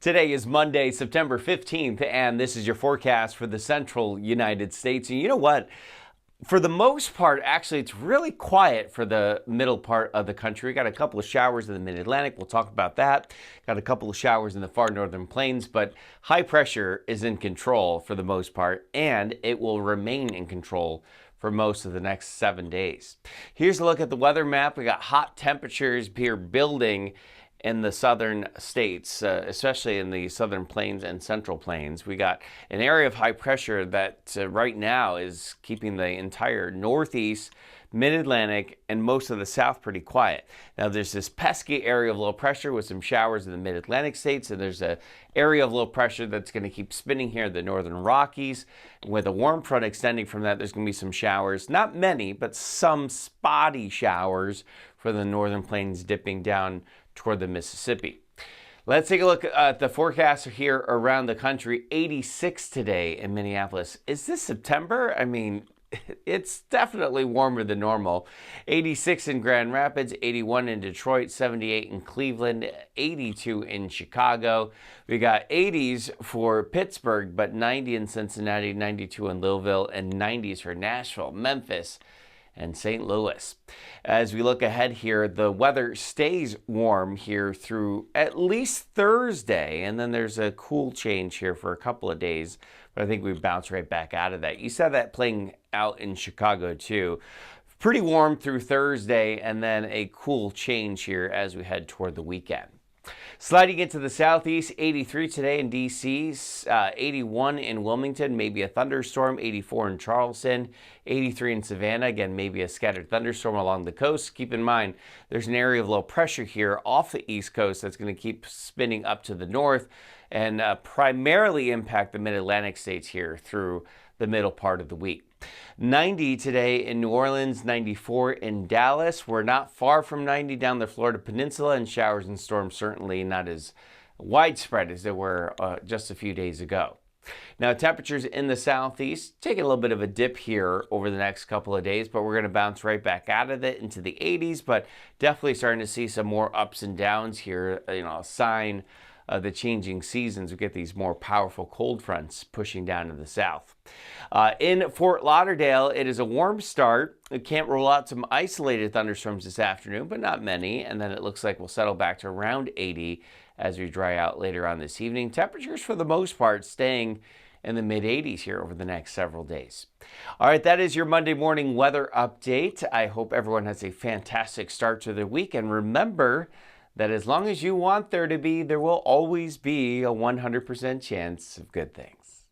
Today is Monday, September 15th, and this is your forecast for the central United States. And you know what? For the most part, actually, it's really quiet for the middle part of the country. Got a couple of showers in the mid-Atlantic. We'll talk about that. Got a couple of showers in the far northern plains, but high pressure is in control for the most part, and it will remain in control for most of the next 7 days. Here's a look at the weather map. We got hot temperatures here building in the southern states, especially in the southern plains and central plains. We got an area of high pressure that right now is keeping the entire northeast, mid-Atlantic, and most of the south pretty quiet. Now there's this pesky area of low pressure with some showers in the mid-Atlantic states, and there's an area of low pressure that's going to keep spinning here in the northern Rockies. With a warm front extending from that, there's going to be some showers, not many, but some spotty showers for the northern plains dipping down toward the Mississippi. Let's take a look at the forecast here around the country. 86 today in Minneapolis. Is this September? I mean, it's definitely warmer than normal. 86 in Grand Rapids, 81 in Detroit, 78 in Cleveland, 82 in Chicago. We got 80s for Pittsburgh, but 90 in Cincinnati, 92 in Louisville, and 90s for Nashville, Memphis, and St. Louis. As we look ahead here, the weather stays warm here through at least Thursday, and then there's a cool change here for a couple of days, but I think we bounce right back out of that. You saw that playing out in Chicago too. Pretty warm through Thursday, and then a cool change here as we head toward the weekend. Sliding into the southeast, 83 today in D.C., 81 in Wilmington, maybe a thunderstorm, 84 in Charleston, 83 in Savannah, again, maybe a scattered thunderstorm along the coast. Keep in mind, there's an area of low pressure here off the east coast that's going to keep spinning up to the north and primarily impact the mid-Atlantic states here through the middle part of the week. 90 today in New Orleans, 94 in Dallas. We're not far from 90 down the Florida Peninsula, and showers and storms certainly not as widespread as they were just a few days ago. Now, temperatures in the southeast taking a little bit of a dip here over the next couple of days, but we're going to bounce right back out of it into the 80s, but definitely starting to see some more ups and downs here, a sign of the changing seasons. We get these more powerful cold fronts pushing down to the south. In Fort Lauderdale, it is a warm start. We can't rule out some isolated thunderstorms this afternoon, but not many. And then it looks like we'll settle back to around 80 as we dry out later on this evening. Temperatures, for the most part, staying in the mid-80s here over the next several days. All right, that is your Monday morning weather update. I hope everyone has a fantastic start to their week. And remember that as long as you want there to be, there will always be a 100% chance of good things.